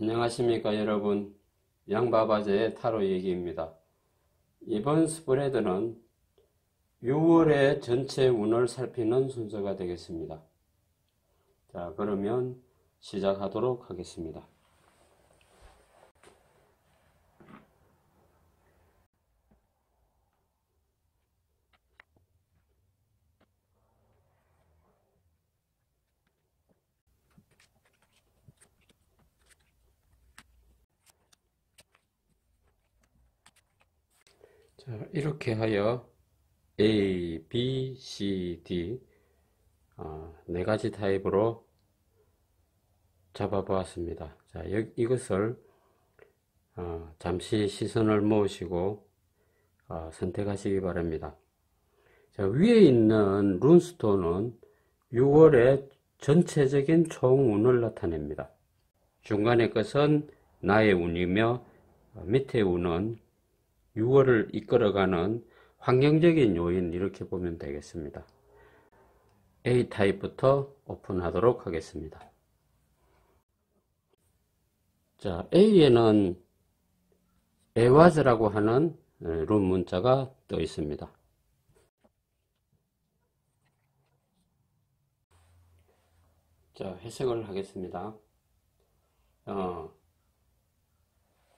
안녕하십니까 여러분, 양바바제의 타로 얘기입니다. 이번 스프레드는 6월의 전체 운을 살피는 순서가 되겠습니다. 자, 그러면 시작하도록 하겠습니다. 자, 이렇게 하여 A, B, C, D 네 가지 타입으로 잡아보았습니다. 자, 이것을 잠시 시선을 모으시고 선택하시기 바랍니다. 자, 위에 있는 룬스톤은 6월의 전체적인 총운을 나타냅니다. 중간의 것은 나의 운이며 밑에 운은 6월을 이끌어가는 환경적인 요인, 이렇게 보면 되겠습니다. A타입부터 오픈하도록 하겠습니다. 자, A에는 에와즈라고 하는 룬 문자가 떠 있습니다. 자, 해석을 하겠습니다.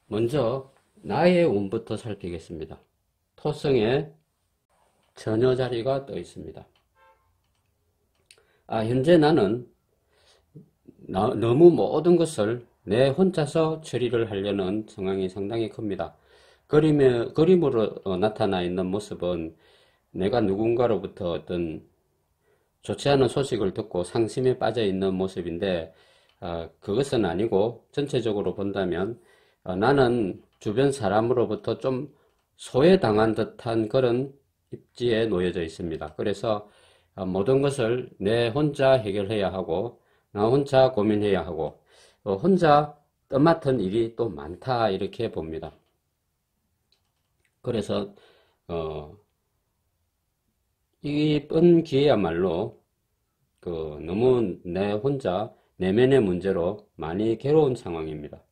먼저 나의 운부터 살피겠습니다. 토성에 처녀 자리가 떠 있습니다. 현재 나는 너무 모든 것을 내 혼자서 처리를 하려는 상황이 상당히 큽니다. 그림으로 나타나 있는 모습은 내가 누군가로부터 어떤 좋지 않은 소식을 듣고 상심에 빠져 있는 모습인데, 그것은 아니고 전체적으로 본다면 나는 주변 사람으로부터 좀 소외당한 듯한 그런 입지에 놓여져 있습니다. 그래서 모든 것을 내 혼자 해결해야 하고, 나 혼자 고민해야 하고, 혼자 떠맡은 일이 또 많다, 이렇게 봅니다. 그래서 이번 기회야말로 너무 내 혼자 내면의 문제로 많이 괴로운 상황입니다.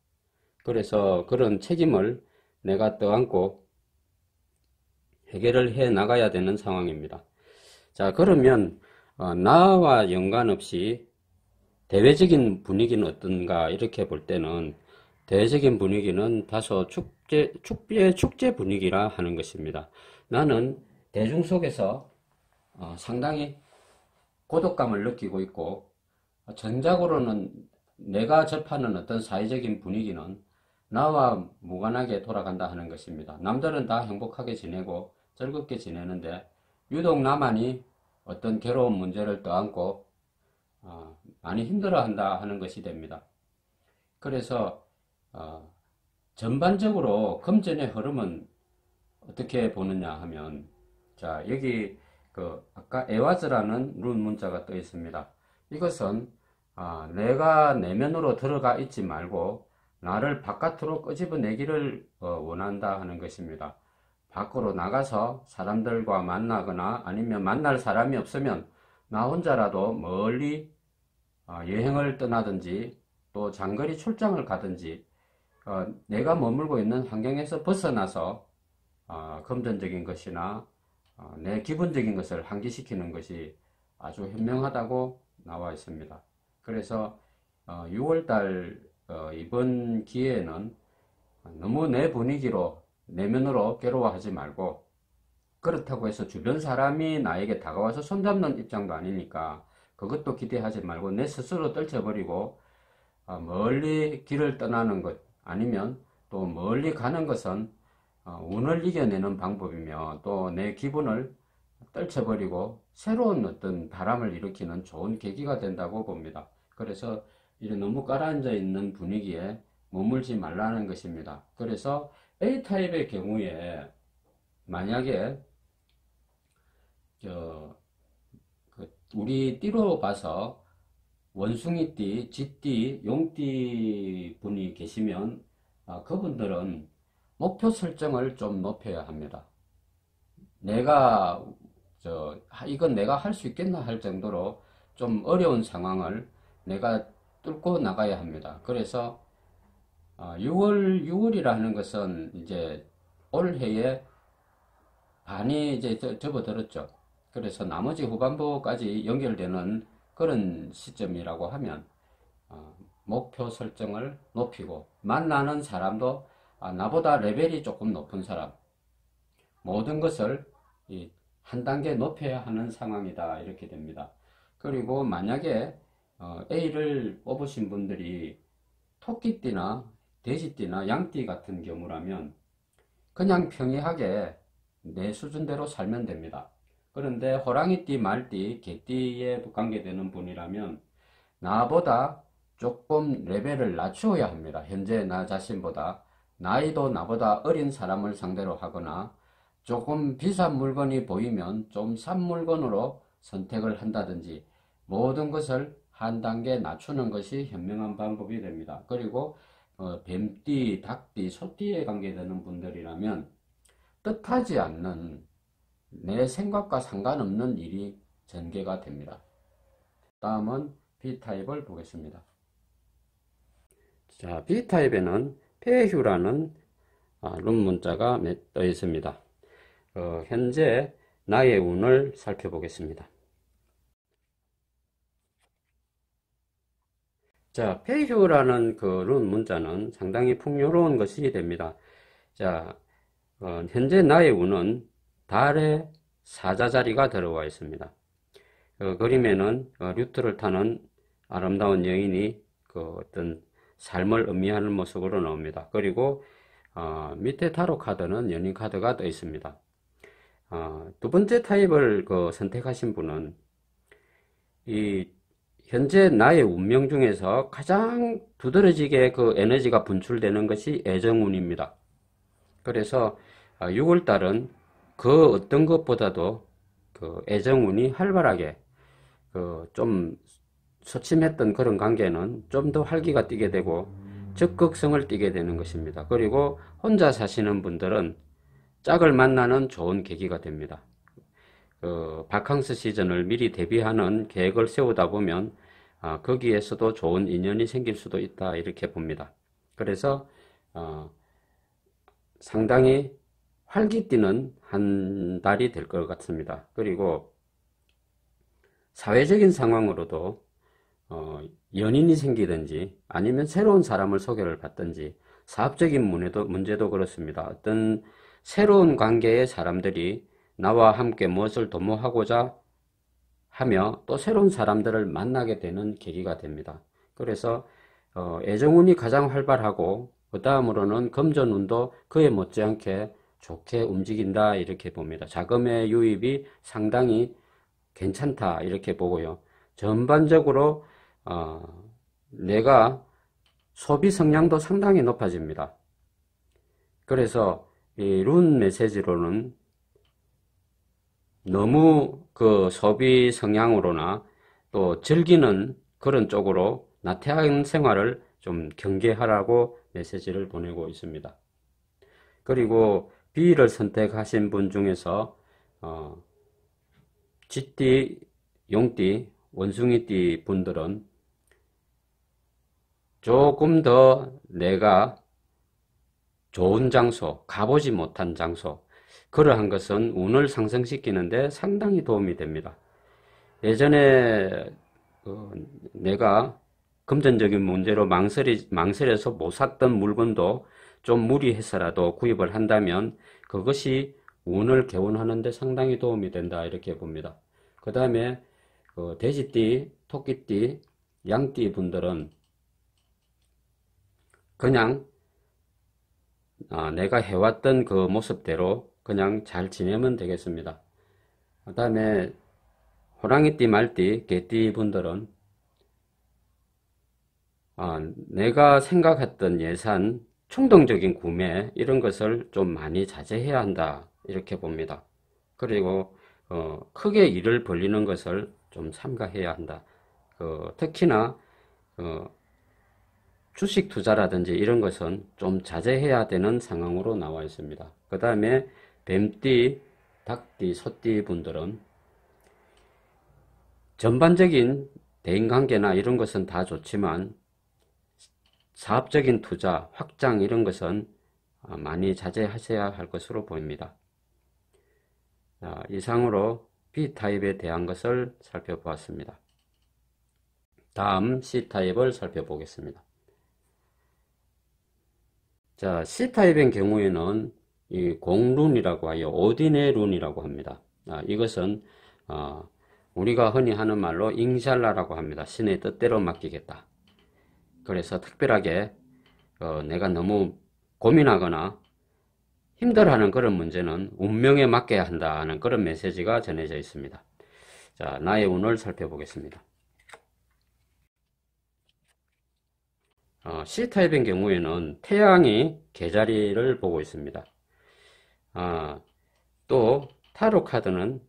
그래서 그런 책임을 내가 떠안고 해결을 해 나가야 되는 상황입니다. 자, 그러면 나와 연관없이 대외적인 분위기는 어떤가, 이렇게 볼 때는 대외적인 분위기는 다소 축제 분위기라 하는 것입니다. 나는 대중 속에서 상당히 고독감을 느끼고 있고, 전작으로는 내가 접하는 어떤 사회적인 분위기는 나와 무관하게 돌아간다 하는 것입니다. 남들은 다 행복하게 지내고 즐겁게 지내는데 유독 나만이 어떤 괴로운 문제를 떠안고 많이 힘들어한다 하는 것이 됩니다. 그래서 전반적으로 금전의 흐름은 어떻게 보느냐 하면, 자, 여기 아까 에와즈라는 룬 문자가 떠 있습니다. 이것은 내가 내면으로 들어가 있지 말고 나를 바깥으로 끄집어내기를 원한다 하는 것입니다. 밖으로 나가서 사람들과 만나거나 아니면 만날 사람이 없으면 나 혼자라도 멀리 여행을 떠나든지 또 장거리 출장을 가든지 내가 머물고 있는 환경에서 벗어나서 금전적인 것이나 내 기본적인 것을 환기시키는 것이 아주 현명하다고 나와 있습니다. 그래서 6월달 이번 기회에는 너무 내 분위기로 내면으로 괴로워하지 말고, 그렇다고 해서 주변 사람이 나에게 다가와서 손잡는 입장도 아니니까 그것도 기대하지 말고 내 스스로 떨쳐버리고 멀리 길을 떠나는 것, 아니면 또 멀리 가는 것은 운을 이겨내는 방법이며 또 내 기분을 떨쳐버리고 새로운 어떤 바람을 일으키는 좋은 계기가 된다고 봅니다. 그래서 이런 너무 가라앉아 있는 분위기에 머물지 말라는 것입니다. 그래서 A타입의 경우에 만약에 우리 띠로 봐서 원숭이띠, 쥐띠, 용띠 분이 계시면 그분들은 목표 설정을 좀 높여야 합니다. 이건 내가 할 수 있겠나 할 정도로 좀 어려운 상황을 내가 뚫고 나가야 합니다. 그래서 6월이라 하는 것은 이제 올해에 반이 이제 접어들었죠. 그래서 나머지 후반부까지 연결되는 그런 시점이라고 하면 목표 설정을 높이고 만나는 사람도 나보다 레벨이 조금 높은 사람, 모든 것을 한 단계 높여야 하는 상황이다 이렇게 됩니다. 그리고 만약에 A를 뽑으신 분들이 토끼띠나 돼지띠나 양띠 같은 경우라면 그냥 평이하게 내 수준대로 살면 됩니다. 그런데 호랑이띠, 말띠, 개띠에 관계되는 분이라면 나보다 조금 레벨을 낮추어야 합니다. 현재 나 자신보다 나이도 나보다 어린 사람을 상대로 하거나 조금 비싼 물건이 보이면 좀 싼 물건으로 선택을 한다든지 모든 것을 한 단계 낮추는 것이 현명한 방법이 됩니다. 그리고 뱀띠, 닭띠, 소띠에 관계되는 분들이라면 뜻하지 않는 내 생각과 상관없는 일이 전개가 됩니다. 다음은 B타입을 보겠습니다. 자, B타입에는 폐휴라는 룸 문자가 떠 있습니다. 현재 나의 운을 살펴보겠습니다. 자, 폐휴라는 그 룸 문자는 상당히 풍요로운 것이 됩니다. 자, 현재 나의 운은 달의 사자자리가 들어와 있습니다. 그림에는 류트를 타는 아름다운 여인이 그 어떤 삶을 의미하는 모습으로 나옵니다. 그리고 밑에 타로 카드는 연인 카드가 떠 있습니다. 두 번째 타입을 선택하신 분은 이 현재 나의 운명 중에서 가장 두드러지게 그 에너지가 분출되는 것이 애정운입니다. 그래서 6월달은 그 어떤 것보다도 그 애정운이 활발하게 좀 소침했던 그런 관계는 좀 더 활기가 띠게 되고 적극성을 띠게 되는 것입니다. 그리고 혼자 사시는 분들은 짝을 만나는 좋은 계기가 됩니다. 바캉스 시즌을 미리 대비하는 계획을 세우다 보면 거기에서도 좋은 인연이 생길 수도 있다 이렇게 봅니다. 그래서 상당히 활기띠는 한 달이 될 것 같습니다. 그리고 사회적인 상황으로도 연인이 생기든지 아니면 새로운 사람을 소개를 받든지 사업적인 문제도 그렇습니다. 어떤 새로운 관계의 사람들이 나와 함께 무엇을 도모하고자 하며 또 새로운 사람들을 만나게 되는 계기가 됩니다. 그래서 애정운이 가장 활발하고 그 다음으로는 금전운도 그에 못지않게 좋게 움직인다 이렇게 봅니다. 자금의 유입이 상당히 괜찮다 이렇게 보고요. 전반적으로 내가 소비 성향도 상당히 높아집니다. 그래서 이 룬 메시지로는 너무 그 소비 성향으로나 또 즐기는 그런 쪽으로 나태한 생활을 좀 경계하라고 메시지를 보내고 있습니다. 그리고 B를 선택하신 분 중에서 쥐띠, 용띠, 원숭이띠 분들은 조금 더 내가 좋은 장소, 가보지 못한 장소, 그러한 것은 운을 상승시키는데 상당히 도움이 됩니다. 예전에 내가 금전적인 문제로 망설여서 못 샀던 물건도 좀 무리해서라도 구입을 한다면 그것이 운을 개운하는 데 상당히 도움이 된다 이렇게 봅니다. 그 다음에 돼지띠, 토끼띠, 양띠 분들은 그냥 내가 해왔던 그 모습대로 그냥 잘 지내면 되겠습니다. 그 다음에 호랑이띠, 말띠, 개띠 분들은 내가 생각했던 예산, 충동적인 구매 이런 것을 좀 많이 자제해야 한다 이렇게 봅니다. 그리고 크게 일을 벌리는 것을 좀 삼가해야 한다. 특히나 주식 투자라든지 이런 것은 좀 자제해야 되는 상황으로 나와 있습니다. 그 다음에 뱀띠, 닭띠, 소띠 분들은 전반적인 대인관계나 이런 것은 다 좋지만 사업적인 투자, 확장 이런 것은 많이 자제하셔야 할 것으로 보입니다. 이상으로 B타입에 대한 것을 살펴보았습니다. 다음 C타입을 살펴보겠습니다. 자, C타입의 경우에는 이 공룬이라고 하여 오딘의 룬이라고 합니다. 이것은 우리가 흔히 하는 말로 잉샬라라고 합니다. 신의 뜻대로 맡기겠다. 그래서 특별하게 내가 너무 고민하거나 힘들어하는 그런 문제는 운명에 맡겨야 한다는 그런 메시지가 전해져 있습니다. 자, 나의 운을 살펴보겠습니다. C타입의 경우에는 태양이 개자리를 보고 있습니다. 또 타로 카드는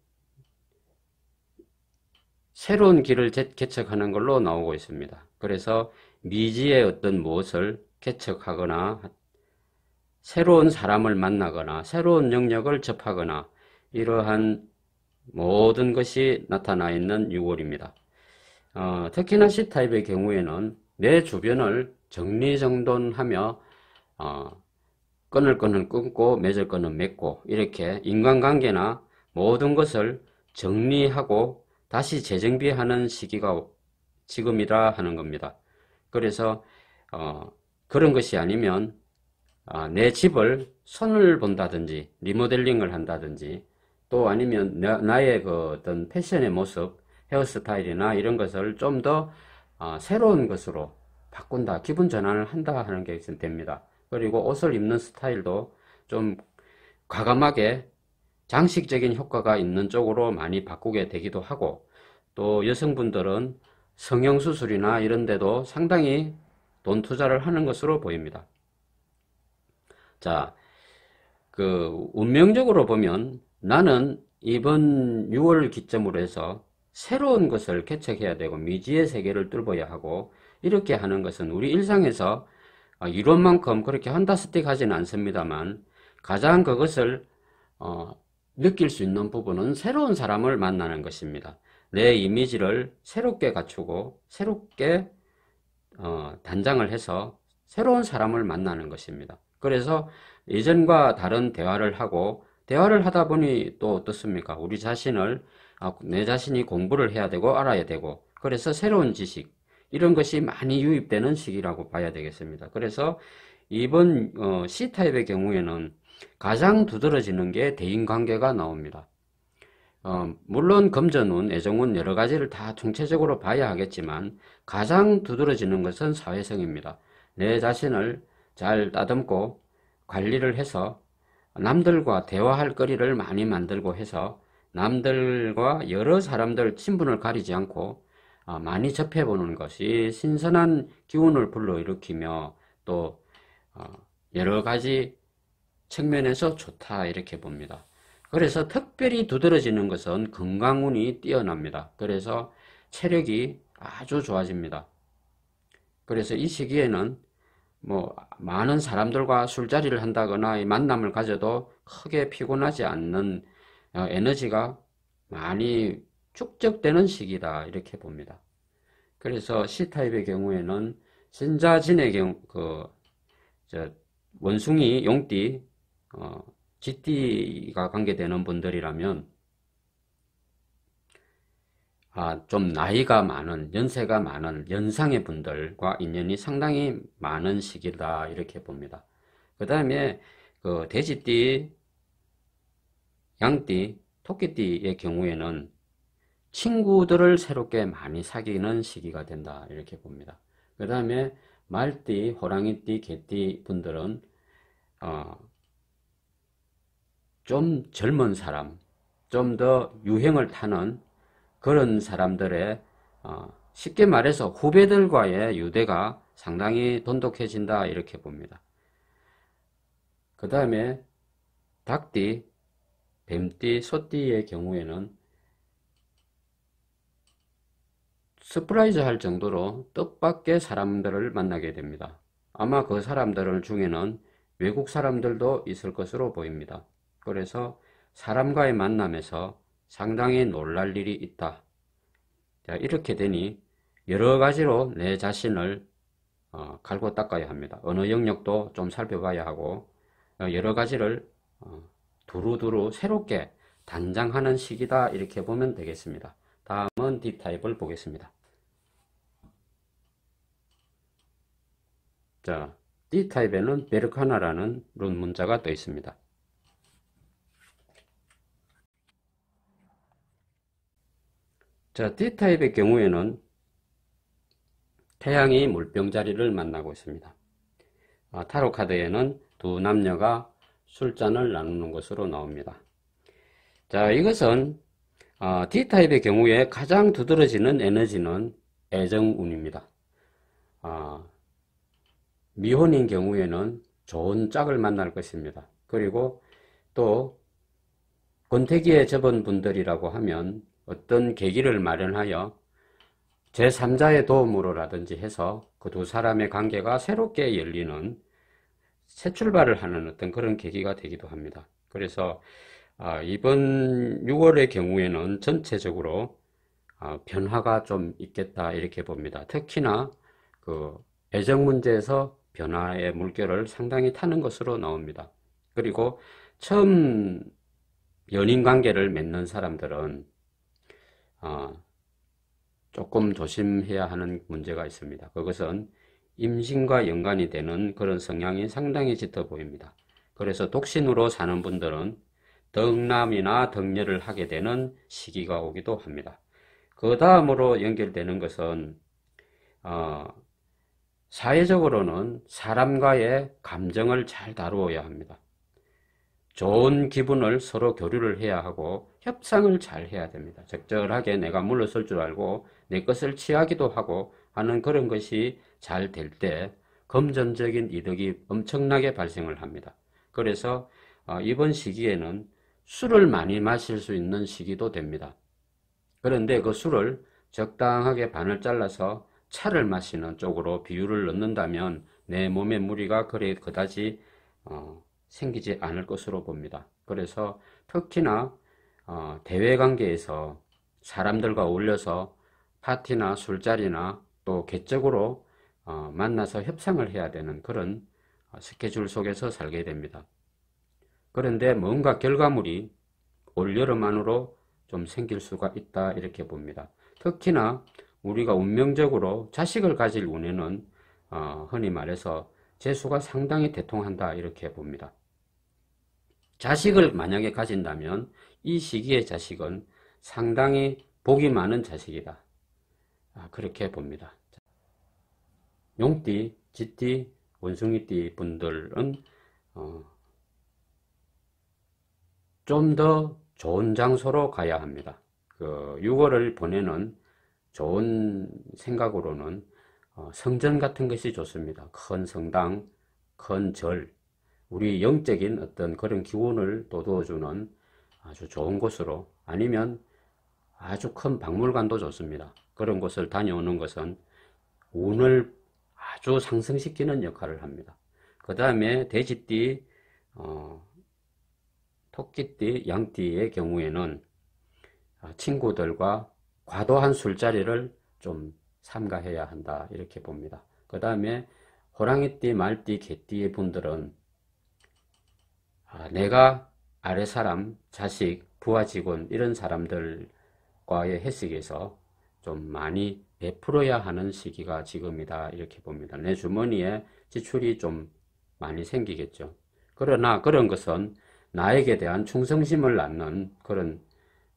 새로운 길을 개척하는 걸로 나오고 있습니다. 그래서 미지의 어떤 무엇을 개척하거나 새로운 사람을 만나거나 새로운 영역을 접하거나 이러한 모든 것이 나타나 있는 6월입니다. 특히나 C타입의 경우에는 내 주변을 정리정돈하며 끊을 거는 끊고 맺을 거는 맺고 이렇게 인간관계나 모든 것을 정리하고 다시 재정비하는 시기가 지금이라 하는 겁니다. 그래서 그런 것이 아니면 내 집을 손을 본다든지 리모델링을 한다든지 또 아니면 나의 그 어떤 패션의 모습, 헤어스타일이나 이런 것을 좀 더 새로운 것으로 바꾼다, 기분 전환을 한다 하는 게 됩니다. 그리고 옷을 입는 스타일도 좀 과감하게 장식적인 효과가 있는 쪽으로 많이 바꾸게 되기도 하고 또 여성분들은 성형수술이나 이런 데도 상당히 돈 투자를 하는 것으로 보입니다. 자, 운명적으로 보면 나는 이번 6월 기점으로 해서 새로운 것을 개척해야 되고 미지의 세계를 뚫어야 하고 이렇게 하는 것은 우리 일상에서 이론만큼 그렇게 판타스틱 하지는 않습니다만 가장 그것을 느낄 수 있는 부분은 새로운 사람을 만나는 것입니다. 내 이미지를 새롭게 갖추고 새롭게 단장을 해서 새로운 사람을 만나는 것입니다. 그래서 예전과 다른 대화를 하고 대화를 하다 보니 또 어떻습니까? 우리 자신을 내 자신이 공부를 해야 되고 알아야 되고 그래서 새로운 지식 이런 것이 많이 유입되는 시기라고 봐야 되겠습니다. 그래서 이번 C타입의 경우에는 가장 두드러지는 게 대인관계가 나옵니다. 물론 금전운, 애정운 여러 가지를 다 총체적으로 봐야 하겠지만 가장 두드러지는 것은 사회성입니다. 내 자신을 잘 따듬고 관리를 해서 남들과 대화할 거리를 많이 만들고 해서 남들과 여러 사람들 친분을 가리지 않고 많이 접해보는 것이 신선한 기운을 불러일으키며 또 여러 가지 측면에서 좋다 이렇게 봅니다. 그래서 특별히 두드러지는 것은 건강운이 뛰어납니다. 그래서 체력이 아주 좋아집니다. 그래서 이 시기에는 많은 사람들과 술자리를 한다거나 만남을 가져도 크게 피곤하지 않는 에너지가 많이 축적되는 시기다 이렇게 봅니다. 그래서 C타입의 경우에는 신자진의 경우 원숭이, 용띠, 쥐띠가 관계되는 분들이라면 좀 나이가 많은, 연세가 많은 연상의 분들과 인연이 상당히 많은 시기다 이렇게 봅니다. 그 다음에 돼지띠, 양띠, 토끼띠의 경우에는 친구들을 새롭게 많이 사귀는 시기가 된다 이렇게 봅니다. 그 다음에 말띠, 호랑이띠, 개띠 분들은 좀 젊은 사람, 좀 더 유행을 타는 그런 사람들의 쉽게 말해서 후배들과의 유대가 상당히 돈독해진다 이렇게 봅니다. 그 다음에 닭띠, 뱀띠, 소띠의 경우에는 서프라이즈 할 정도로 뜻밖의 사람들을 만나게 됩니다. 아마 그 사람들 중에는 외국 사람들도 있을 것으로 보입니다. 그래서 사람과의 만남에서 상당히 놀랄 일이 있다. 자, 이렇게 되니 여러 가지로 내 자신을 갈고 닦아야 합니다. 언어 영역도 좀 살펴봐야 하고 여러 가지를 두루두루 새롭게 단장하는 시기다 이렇게 보면 되겠습니다. 다음은 D타입을 보겠습니다. 자, D타입에는 베르카나라는 룬 문자가 떠 있습니다. 자, D타입의 경우에는 태양이 물병 자리를 만나고 있습니다. 타로 카드에는 두 남녀가 술잔을 나누는 것으로 나옵니다. 자, 이것은 D타입의 경우에 가장 두드러지는 에너지는 애정운입니다. 미혼인 경우에는 좋은 짝을 만날 것입니다. 그리고 또 권태기에 접은 분들이라고 하면 어떤 계기를 마련하여 제3자의 도움으로라든지 해서 그 두 사람의 관계가 새롭게 열리는 새 출발을 하는 어떤 그런 계기가 되기도 합니다. 그래서 이번 6월의 경우에는 전체적으로 변화가 좀 있겠다 이렇게 봅니다. 특히나 그 애정 문제에서 변화의 물결을 상당히 타는 것으로 나옵니다. 그리고 처음 연인 관계를 맺는 사람들은 조금 조심해야 하는 문제가 있습니다. 그것은 임신과 연관이 되는 그런 성향이 상당히 짙어 보입니다. 그래서 독신으로 사는 분들은 덕남이나 덕녀를 하게 되는 시기가 오기도 합니다. 그 다음으로 연결되는 것은 사회적으로는 사람과의 감정을 잘 다루어야 합니다. 좋은 기분을 서로 교류를 해야 하고 협상을 잘 해야 됩니다. 적절하게 내가 물러설 줄 알고 내 것을 취하기도 하고 하는 그런 것이 잘 될 때 금전적인 이득이 엄청나게 발생을 합니다. 그래서 이번 시기에는 술을 많이 마실 수 있는 시기도 됩니다. 그런데 그 술을 적당하게 반을 잘라서 차를 마시는 쪽으로 비율을 넣는다면 내 몸에 무리가 그다지 생기지 않을 것으로 봅니다. 그래서 특히나 대외관계에서 사람들과 어울려서 파티나 술자리나 또 개적으로 만나서 협상을 해야 되는 그런 스케줄 속에서 살게 됩니다. 그런데 뭔가 결과물이 올여름 안으로 좀 생길 수가 있다 이렇게 봅니다. 특히나 우리가 운명적으로 자식을 가질 운에는 흔히 말해서 재수가 상당히 대통한다 이렇게 봅니다. 자식을 만약에 가진다면 이 시기의 자식은 상당히 복이 많은 자식이다. 그렇게 봅니다. 용띠, 쥐띠, 원숭이띠 분들은 좀 더 좋은 장소로 가야 합니다. 6월을 보내는 좋은 생각으로는 성전 같은 것이 좋습니다. 큰 성당, 큰 절, 우리 영적인 어떤 그런 기운을 돋워주는 아주 좋은 곳으로, 아니면 아주 큰 박물관도 좋습니다. 그런 곳을 다녀오는 것은 운을 아주 상승시키는 역할을 합니다. 그 다음에 돼지띠, 토끼띠, 양띠의 경우에는 친구들과 과도한 술자리를 좀 삼가해야 한다 이렇게 봅니다. 그 다음에 호랑이띠, 말띠, 개띠의 분들은 내가 아래사람, 자식, 부하 직원 이런 사람들과의 해석에서 좀 많이 베풀어야 하는 시기가 지금이다 이렇게 봅니다. 내 주머니에 지출이 좀 많이 생기겠죠. 그러나 그런 것은 나에게 대한 충성심을 낳는 그런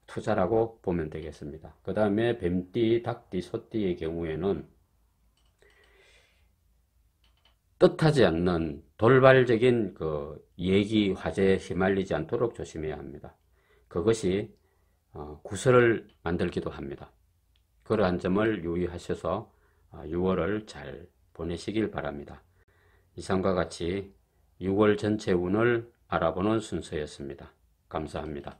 투자라고 보면 되겠습니다. 그 다음에 뱀띠, 닭띠, 소띠의 경우에는 뜻하지 않는 돌발적인 얘기, 화제에 휘말리지 않도록 조심해야 합니다. 그것이 구설을 만들기도 합니다. 그러한 점을 유의하셔서 6월을 잘 보내시길 바랍니다. 이상과 같이 6월 전체 운을 알아보는 순서였습니다. 감사합니다.